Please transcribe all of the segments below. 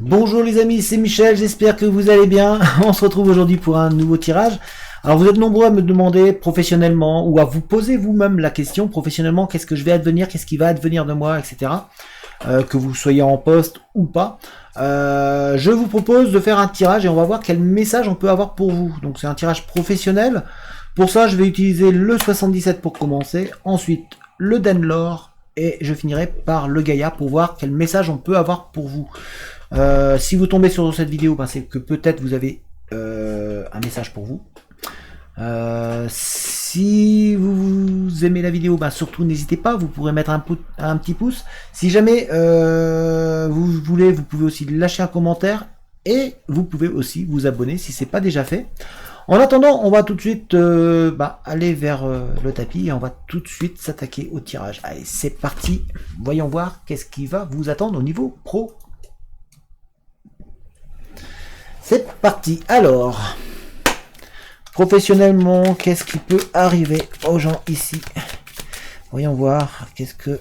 Bonjour les amis, c'est Michel, j'espère que vous allez bien. On se retrouve aujourd'hui pour un nouveau tirage. Alors vous êtes nombreux à me demander professionnellement ou à vous poser vous-même la question professionnellement, qu'est-ce que je vais advenir, qu'est-ce qui va advenir de moi, etc. Que vous soyez en poste ou pas. Je vous propose de faire un tirage et on va voir quel message on peut avoir pour vous. Donc c'est un tirage professionnel. Pour ça je vais utiliser le 77 pour commencer, ensuite le Denlor et je finirai par le Gaïa pour voir quel message on peut avoir pour vous. Si vous tombez sur cette vidéo, ben c'est que peut-être vous avez un message pour vous. Si vous aimez la vidéo, ben surtout n'hésitez pas, vous pourrez mettre un petit pouce. Si jamais vous voulez, vous pouvez aussi lâcher un commentaire et vous pouvez aussi vous abonner si c'est pas déjà fait. En attendant, on va tout de suite aller vers le tapis et on va tout de suite s'attaquer au tirage. Allez, c'est parti. Voyons voir qu'est-ce qui va vous attendre au niveau pro. C'est parti. Alors, professionnellement, qu'est-ce qui peut arriver aux gens ici? Voyons voir. Qu'est-ce que...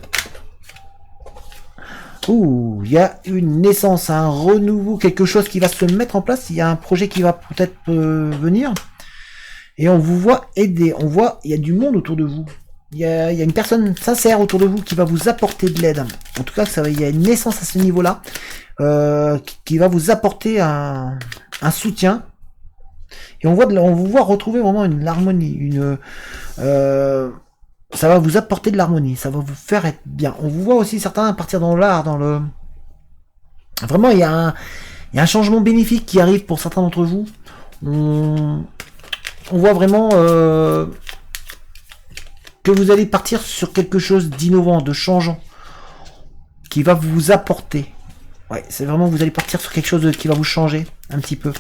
Ouh, il y a une naissance, un renouveau, quelque chose qui va se mettre en place. Il y a un projet qui va peut-être venir. Et on vous voit aider. On voit, il y a du monde autour de vous. Il y a une personne sincère autour de vous qui va vous apporter de l'aide. En tout cas, il y a une naissance à ce niveau-là. Qui va vous apporter un soutien et on vous voit retrouver vraiment une harmonie, ça va vous apporter de l'harmonie, ça va vous faire être bien. On vous voit aussi certains partir dans l'art, vraiment il y a un changement bénéfique qui arrive pour certains d'entre vous. On voit vraiment que vous allez partir sur quelque chose d'innovant, de changeant, qui va vous apporter. Ouais, c'est vraiment, vous allez partir sur quelque chose qui va vous changer un petit peu.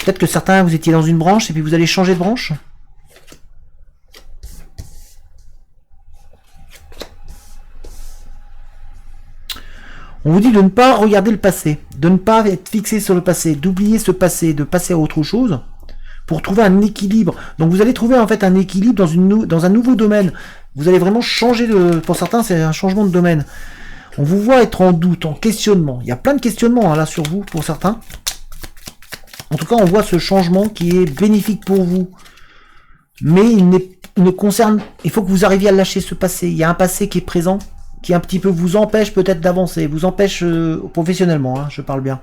Peut-être que certains, vous étiez dans une branche et puis vous allez changer de branche. On vous dit de ne pas regarder le passé, de ne pas être fixé sur le passé, d'oublier ce passé, de passer à autre chose pour trouver un équilibre. Donc vous allez trouver en fait un équilibre dans un nouveau domaine. Vous allez vraiment changer pour certains, c'est un changement de domaine. On vous voit être en doute, en questionnement. Il y a plein de questionnements là sur vous, pour certains. En tout cas, on voit ce changement qui est bénéfique pour vous. Mais il ne concerne... Il faut que vous arriviez à lâcher ce passé. Il y a un passé qui est présent, qui un petit peu vous empêche peut-être d'avancer. Vous empêche professionnellement, hein, je parle bien.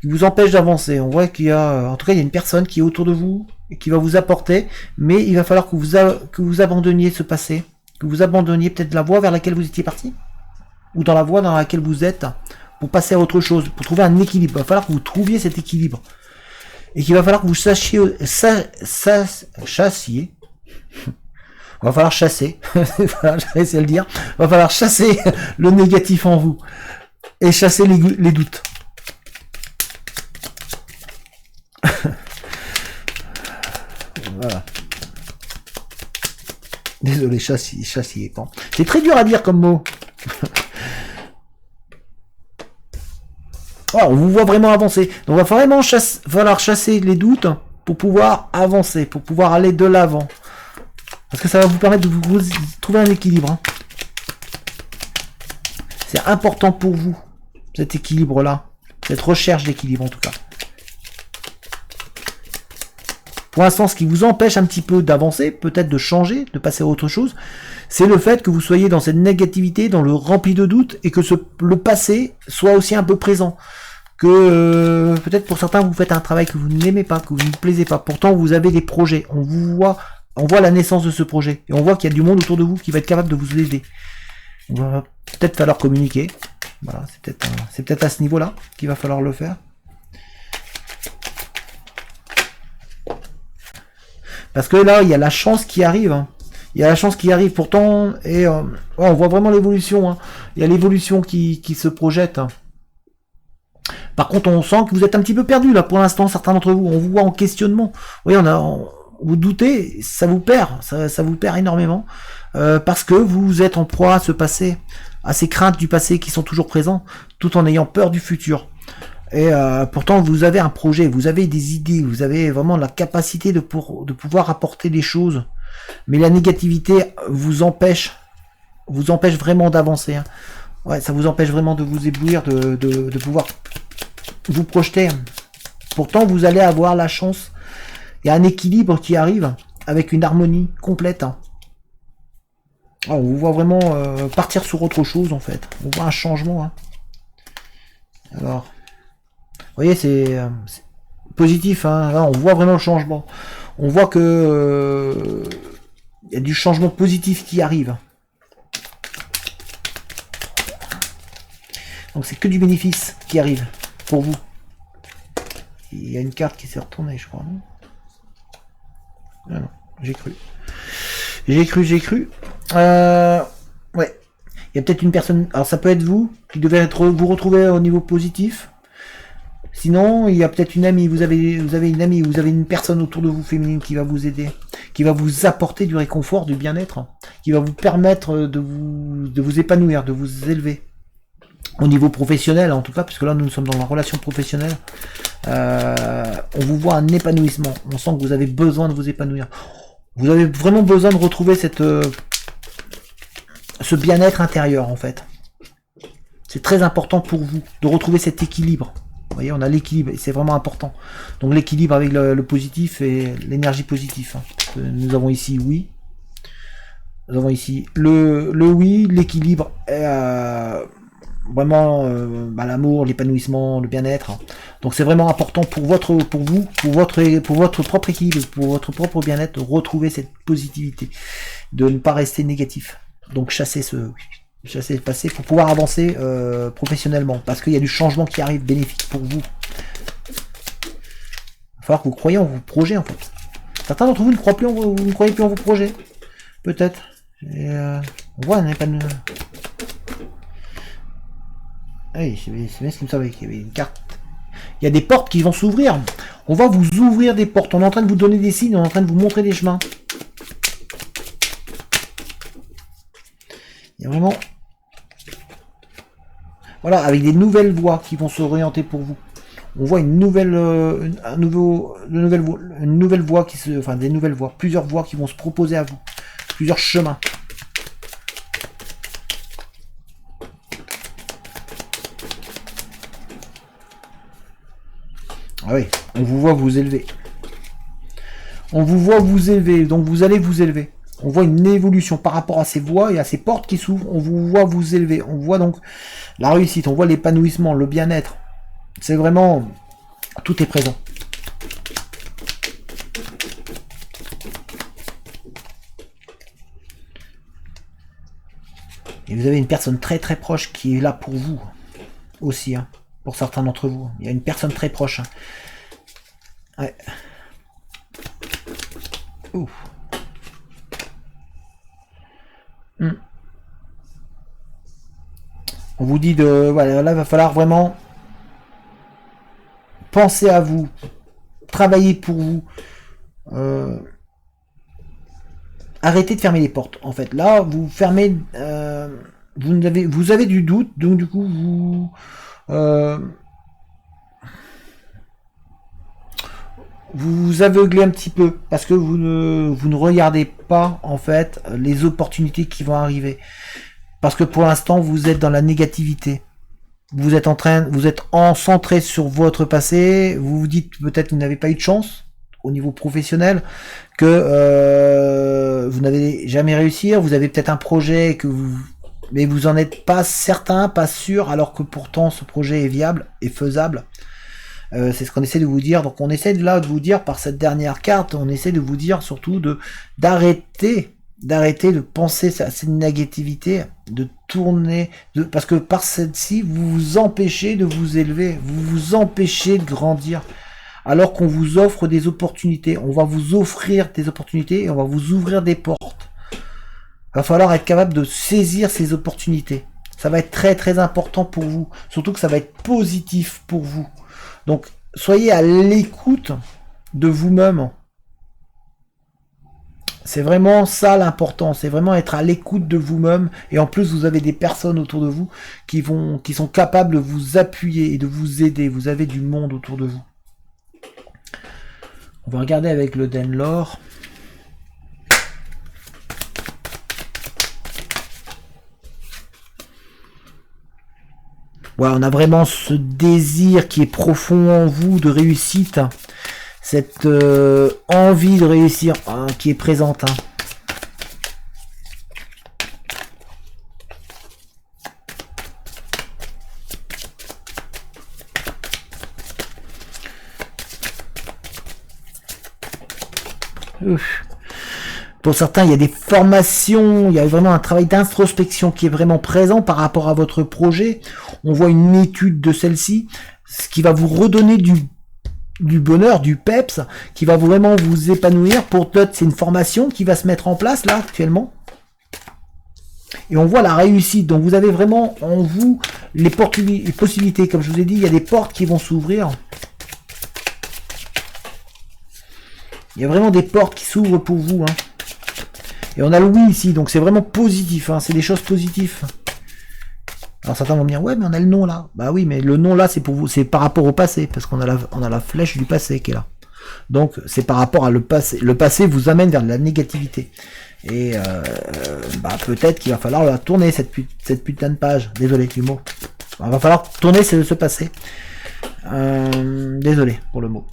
Il vous empêche d'avancer. On voit qu'il y a... En tout cas, il y a une personne qui est autour de vous et qui va vous apporter. Mais il va falloir que vous abandonniez ce passé. Que vous abandonniez peut-être la voie vers laquelle vous étiez parti. Ou dans la voie dans laquelle vous êtes, pour passer à autre chose, pour trouver un équilibre. Il va falloir que vous trouviez cet équilibre. Et qu'il va falloir que vous chassiez. Il va falloir chasser. Voilà, j'ai essayé de le dire. Il va falloir chasser le négatif en vous. Et chasser les doutes. Voilà. Désolé, chassier. Bon. C'est très dur à dire comme mot. Oh, on vous voit vraiment avancer. Donc il va vraiment falloir chasser les doutes pour pouvoir avancer, pour pouvoir aller de l'avant. Parce que ça va vous permettre de vous trouver un équilibre. Hein. C'est important pour vous, cet équilibre-là. Cette recherche d'équilibre en tout cas. Pour l'instant, ce qui vous empêche un petit peu d'avancer, peut-être de changer, de passer à autre chose, c'est le fait que vous soyez dans cette négativité, dans le rempli de doutes, et que le passé soit aussi un peu présent. Que peut-être pour certains, vous faites un travail que vous n'aimez pas, que vous ne plaisez pas. Pourtant, vous avez des projets. On voit la naissance de ce projet. Et on voit qu'il y a du monde autour de vous qui va être capable de vous aider. Il va peut-être falloir communiquer. Voilà, c'est peut-être à ce niveau-là qu'il va falloir le faire. Parce que là, il y a la chance qui arrive. Hein. Il y a la chance qui arrive pourtant. Et on voit vraiment l'évolution. Hein. Il y a l'évolution qui se projette. Hein. Par contre, on sent que vous êtes un petit peu perdu là pour l'instant, certains d'entre vous. On vous voit en questionnement. Oui, vous doutez, ça vous perd. Ça vous perd énormément. Parce que vous êtes en proie à ce passé, à ces craintes du passé qui sont toujours présentes, tout en ayant peur du futur. Et pourtant, vous avez un projet, vous avez des idées, vous avez vraiment la capacité de pouvoir apporter des choses. Mais la négativité vous empêche vraiment d'avancer. Hein. Ouais, ça vous empêche vraiment de vous éblouir, de pouvoir vous projeter. Pourtant, vous allez avoir la chance. Il y a un équilibre qui arrive avec une harmonie complète. Oh, on vous voit vraiment partir sur autre chose, en fait. On voit un changement. Hein. Alors, vous voyez, c'est positif. Hein. Là, on voit vraiment le changement. On voit que il y a du changement positif qui arrive. Donc c'est que du bénéfice qui arrive pour vous. Il y a une carte qui s'est retournée, je crois, non? Ah non, j'ai cru. J'ai cru. Ouais. Il y a peut-être une personne. Alors ça peut être vous qui devez vous retrouver au niveau positif. Sinon, il y a peut-être une amie. Vous avez une amie, vous avez une personne autour de vous féminine qui va vous aider, qui va vous apporter du réconfort, du bien-être, qui va vous permettre de vous épanouir, de vous élever. Au niveau professionnel, en tout cas, puisque là nous sommes dans la relation professionnelle, on vous voit un épanouissement. On sent que vous avez besoin de vous épanouir. Vous avez vraiment besoin de retrouver ce bien-être intérieur, en fait. C'est très important pour vous de retrouver cet équilibre. Vous voyez, on a l'équilibre et c'est vraiment important. Donc l'équilibre avec le positif et l'énergie positive. Hein. Nous avons ici oui. Nous avons ici le oui, l'équilibre. Vraiment l'amour, l'épanouissement, le bien-être. Donc c'est vraiment important pour vous, pour votre propre équilibre, pour votre propre bien-être, de retrouver cette positivité, de ne pas rester négatif. Donc chasser le passé pour pouvoir avancer professionnellement, parce qu'il y a du changement qui arrive bénéfique pour vous. Il va falloir que vous croyez en vos projets en fait. Certains d'entre vous ne croient plus ne croyez plus en vos projets. Peut-être. On voit un épanouissement. Oui, c'est bien ce qu'il me semblait qu'il y avait une carte. Il y a des portes qui vont s'ouvrir. On va vous ouvrir des portes. On est en train de vous donner des signes, on est en train de vous montrer des chemins. Il y a vraiment... Voilà, avec des nouvelles voies qui vont s'orienter pour vous. On voit une nouvelle voie qui se... Enfin, des nouvelles voies. Plusieurs voies qui vont se proposer à vous. Plusieurs chemins. Ah oui, on vous voit vous élever. On vous voit vous élever, donc vous allez vous élever. On voit une évolution par rapport à ces voies et à ces portes qui s'ouvrent. On vous voit vous élever. On voit donc la réussite, on voit l'épanouissement, le bien-être. C'est vraiment... Tout est présent. Et vous avez une personne très très proche qui est là pour vous aussi, hein. Pour certains d'entre vous. Il y a une personne très proche. Ouais. Ouh. On vous dit de... Voilà, là, il va falloir vraiment penser à vous. Travailler pour vous. Arrêtez de fermer les portes. En fait, là, vous fermez... vous avez du doute, donc du coup, vous... vous aveuglez un petit peu parce que vous ne regardez pas en fait les opportunités qui vont arriver, parce que pour l'instant vous êtes dans la négativité, vous êtes centré sur votre passé, vous vous dites peut-être que vous n'avez pas eu de chance au niveau professionnel, que vous n'avez jamais réussi, vous avez peut-être un projet mais vous en êtes pas certain, pas sûr, alors que pourtant ce projet est viable et faisable. C'est ce qu'on essaie de vous dire. Donc on essaie de vous dire par cette dernière carte, on essaie de vous dire surtout d'arrêter de penser à cette négativité, de tourner, parce que par celle-ci, vous vous empêchez de vous élever, vous vous empêchez de grandir, alors qu'on vous offre des opportunités. On va vous offrir des opportunités et on va vous ouvrir des portes. Il va falloir être capable de saisir ces opportunités. Ça va être très très important pour vous, surtout que ça va être positif pour vous. Donc, soyez à l'écoute de vous-même. C'est vraiment ça l'important, c'est vraiment être à l'écoute de vous-même. Et en plus, vous avez des personnes autour de vous qui sont capables de vous appuyer et de vous aider. Vous avez du monde autour de vous. On va regarder avec le Denlore. Voilà, on a vraiment ce désir qui est profond en vous de réussite, hein. Cette envie de réussir hein, qui est présente. Hein. Pour certains, il y a des formations, il y a vraiment un travail d'introspection qui est vraiment présent par rapport à votre projet. On voit une étude de celle-ci, ce qui va vous redonner du bonheur, du peps, qui va vraiment vous épanouir. Pour d'autres, c'est une formation qui va se mettre en place là actuellement. Et on voit la réussite. Donc vous avez vraiment en vous les possibilités. Comme je vous ai dit, il y a des portes qui vont s'ouvrir. Il y a vraiment des portes qui s'ouvrent pour vous. Hein. Et on a le oui ici, donc c'est vraiment positif. Hein. C'est des choses positives. Alors certains vont me dire, ouais, mais on a le non là. Bah oui, mais le non là, c'est pour vous, c'est par rapport au passé, parce qu'on a on a la flèche du passé qui est là. Donc c'est par rapport à le passé. Le passé vous amène vers de la négativité. Et bah peut-être qu'il va falloir la tourner cette putain de page. Désolé du mot. Il va falloir tourner ce passé. Désolé pour le mot.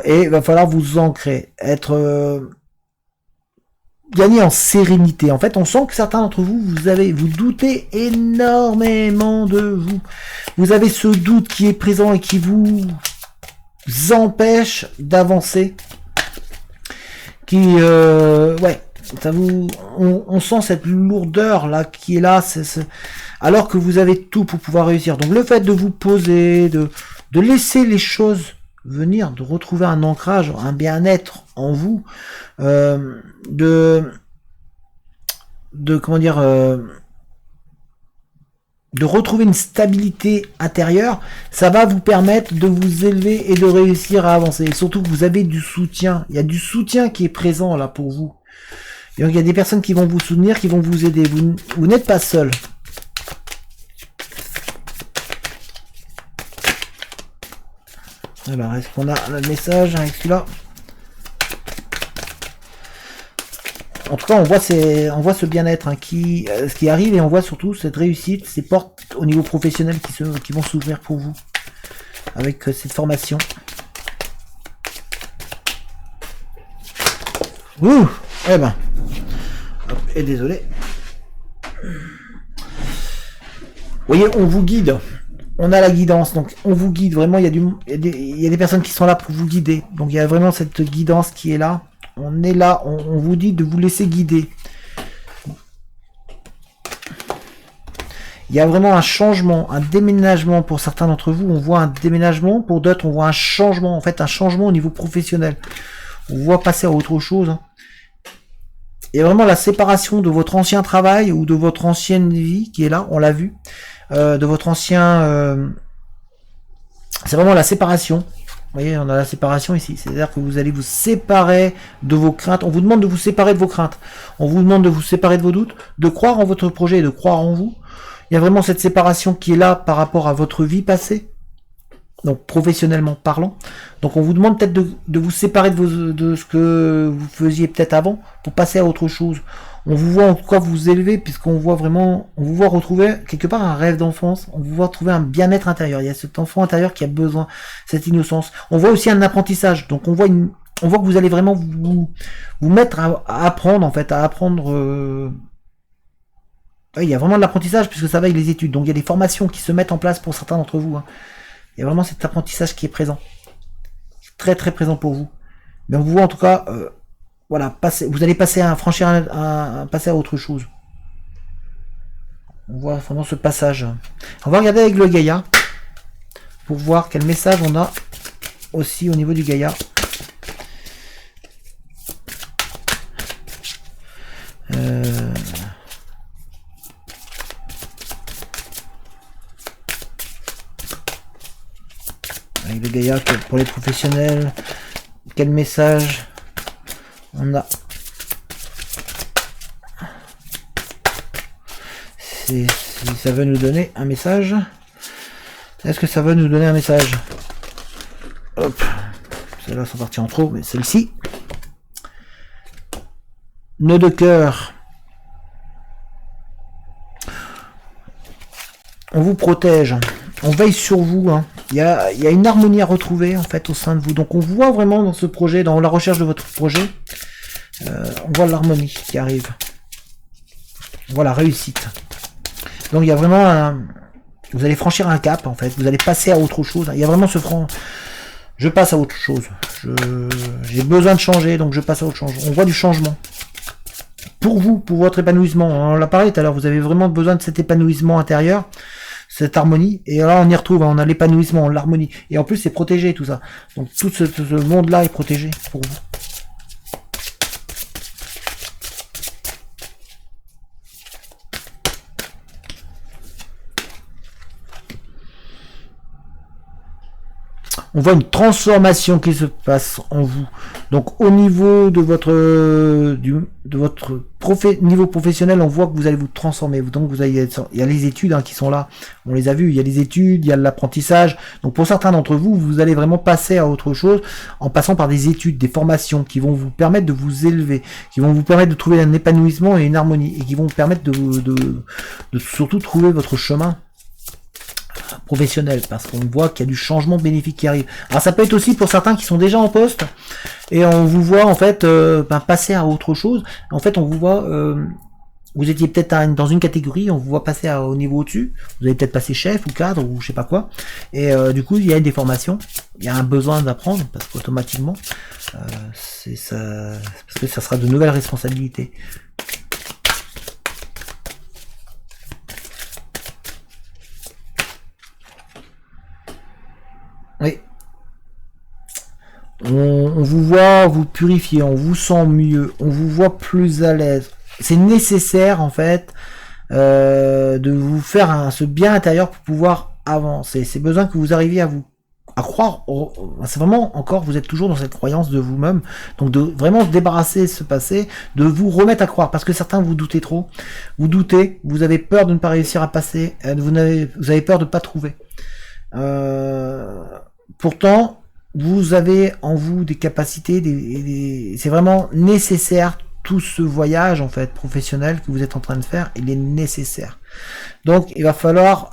Et il va falloir vous ancrer, être gagner en sérénité. En fait, on sent que certains d'entre vous, vous doutez énormément de vous. Vous avez ce doute qui est présent et qui vous empêche d'avancer. Qui, ouais, ça vous, on sent cette lourdeur là qui est là, alors que vous avez tout pour pouvoir réussir. Donc le fait de vous poser, de laisser les choses venir, de retrouver un ancrage, un bien-être en vous, de comment dire, de retrouver une stabilité intérieure, ça va vous permettre de vous élever et de réussir à avancer. Et surtout que vous avez du soutien. Il y a du soutien qui est présent là pour vous. Et donc il y a des personnes qui vont vous soutenir, qui vont vous aider. Vous n'êtes pas seul. Alors, est-ce qu'on a le message avec celui-là? En tout cas, on voit ce bien-être hein, qui arrive et on voit surtout cette réussite, ces portes au niveau professionnel qui vont s'ouvrir pour vous avec cette formation. Ouh, eh ben, hop, et désolé. Vous voyez, on vous guide. On a la guidance, donc on vous guide. Vraiment, il y a des personnes qui sont là pour vous guider. Donc il y a vraiment cette guidance qui est là. On est là, on vous dit de vous laisser guider. Il y a vraiment un changement, un déménagement pour certains d'entre vous. On voit un déménagement, pour d'autres on voit un changement. En fait, un changement au niveau professionnel. On voit passer à autre chose. Il y a vraiment la séparation de votre ancien travail ou de votre ancienne vie qui est là, on l'a vu. De votre ancien... c'est vraiment la séparation. Vous voyez, on a la séparation ici. C'est-à-dire que vous allez vous séparer de vos craintes. On vous demande de vous séparer de vos craintes. On vous demande de vous séparer de vos doutes, de croire en votre projet et de croire en vous. Il y a vraiment cette séparation qui est là par rapport à votre vie passée. Donc professionnellement parlant. Donc on vous demande peut-être de vous séparer de ce que vous faisiez peut-être avant pour passer à autre chose. On vous voit en tout cas vous élever puisqu'on voit vraiment, on vous voit retrouver quelque part un rêve d'enfance, on vous voit trouver un bien-être intérieur. Il y a cet enfant intérieur qui a besoin, cette innocence. On voit aussi un apprentissage. Donc on voit que vous allez vraiment vous mettre à apprendre en fait, à apprendre. Il y a vraiment de l'apprentissage puisque ça va avec les études. Donc il y a des formations qui se mettent en place pour certains d'entre vous. Hein. Il y a vraiment cet apprentissage qui est présent. Très très présent pour vous. Mais on vous voit en tout cas, voilà, vous allez passer passer à autre chose. On voit vraiment ce passage. On va regarder avec le Gaïa pour voir quel message on a aussi au niveau du Gaïa. Avec le Gaïa pour les professionnels, quel message on a? Si ça veut nous donner un message, est-ce que ça veut nous donner un message? Hop, celles-là sont parties en trop, mais celle-ci, nœud de cœur. on vous protège, on veille sur vous, hein. Il y a une harmonie à retrouver en fait au sein de vous. Donc on voit vraiment dans ce projet, dans la recherche de votre projet, on voit l'harmonie qui arrive. On voit la réussite. Donc il y a vraiment vous allez franchir un cap en fait, vous allez passer à autre chose. Il y a vraiment ce franc. Je passe à autre chose. J'ai besoin de changer, donc je passe à autre chose. On voit du changement. Pour vous, pour votre épanouissement. On l'a parlé tout à l'heure, vous avez vraiment besoin de cet épanouissement intérieur, cette harmonie. Et là, on y retrouve, on a l'épanouissement, l'harmonie. Et en plus, c'est protégé tout ça. Donc tout ce monde-là est protégé pour vous. On voit une transformation qui se passe en vous. Donc au niveau de votre niveau professionnel, on voit que vous allez vous transformer. Donc il y a les études hein, qui sont là. On les a vues. Il y a les études, il y a l'apprentissage. Donc pour certains d'entre vous, vous allez vraiment passer à autre chose en passant par des études, des formations qui vont vous permettre de vous élever, qui vont vous permettre de trouver un épanouissement et une harmonie, et qui vont vous permettre de surtout trouver votre chemin professionnel, parce qu'on voit qu'il y a du changement bénéfique qui arrive. Alors ça peut être aussi pour certains qui sont déjà en poste et on vous voit en fait passer à autre chose. En fait on vous voit vous étiez peut-être dans une catégorie, on vous voit passer au niveau au-dessus, vous allez peut-être passer chef ou cadre ou je sais pas quoi, et du coup il y a des formations, il y a un besoin d'apprendre parce qu'automatiquement c'est ça, parce que ça sera de nouvelles responsabilités. Oui. On vous voit vous purifier, on vous sent mieux, on vous voit plus à l'aise. C'est nécessaire en fait de vous faire ce bien intérieur pour pouvoir avancer. C'est besoin que vous arriviez à croire. C'est vraiment encore, vous êtes toujours dans cette croyance de vous-même. Donc de vraiment se débarrasser de ce passé, de vous remettre à croire. Parce que certains vous doutez trop. Vous doutez, vous avez peur de ne pas réussir à passer, vous avez peur de ne pas trouver. Pourtant, vous avez en vous des capacités, c'est vraiment nécessaire. Tout ce voyage en fait professionnel que vous êtes en train de faire, il est nécessaire. Donc, il va falloir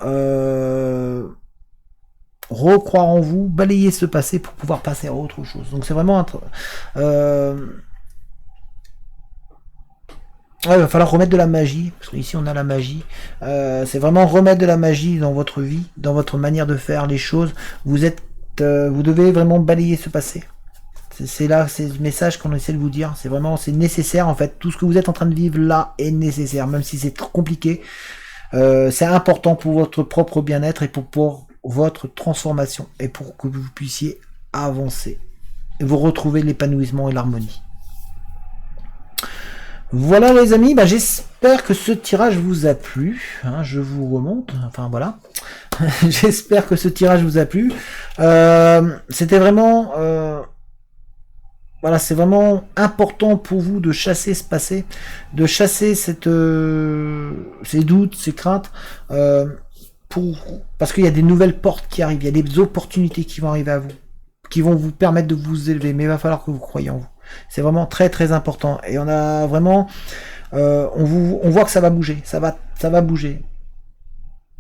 recroire en vous, balayer ce passé pour pouvoir passer à autre chose. Donc, c'est vraiment il va falloir remettre de la magie, parce qu'ici on a la magie. C'est vraiment remettre de la magie dans votre vie, dans votre manière de faire les choses. Vous devez vraiment balayer ce passé. C'est là, c'est le message qu'on essaie de vous dire. C'est vraiment, c'est nécessaire en fait. Tout ce que vous êtes en train de vivre là est nécessaire, même si c'est trop compliqué. C'est important pour votre propre bien-être et pour votre transformation et pour que vous puissiez avancer et vous retrouver l'épanouissement et l'harmonie. Voilà les amis, j'espère que ce tirage vous a plu, hein, je vous remonte, enfin voilà, j'espère que ce tirage vous a plu, c'était vraiment, voilà, c'est vraiment important pour vous de chasser ce passé, de chasser ces doutes, ces craintes, parce qu'il y a des nouvelles portes qui arrivent, il y a des opportunités qui vont arriver à vous, qui vont vous permettre de vous élever, mais il va falloir que vous croyiez en vous. C'est vraiment très très important et on a vraiment on voit que ça va bouger, ça va bouger.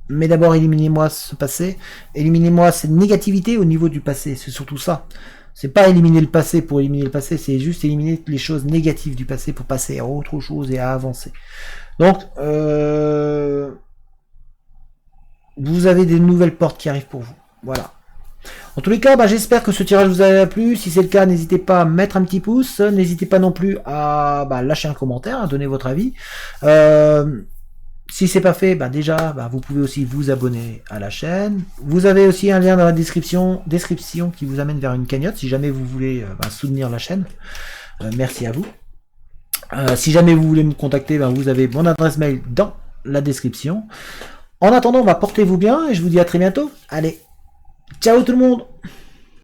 Mais d'abord éliminez-moi ce passé, éliminez-moi cette négativité au niveau du passé, c'est surtout ça. C'est pas éliminer le passé pour éliminer le passé, c'est juste éliminer les choses négatives du passé pour passer à autre chose et à avancer. Donc vous avez des nouvelles portes qui arrivent pour vous. Voilà. En tous les cas, j'espère que ce tirage vous a plu. Si c'est le cas, n'hésitez pas à mettre un petit pouce. N'hésitez pas non plus à lâcher un commentaire, à donner votre avis. Si c'est pas fait, déjà, vous pouvez aussi vous abonner à la chaîne. Vous avez aussi un lien dans la description qui vous amène vers une cagnotte si jamais vous voulez soutenir la chaîne. Merci à vous. Si jamais vous voulez me contacter, vous avez mon adresse mail dans la description. En attendant, portez-vous bien et je vous dis à très bientôt. Allez, ciao tout le monde!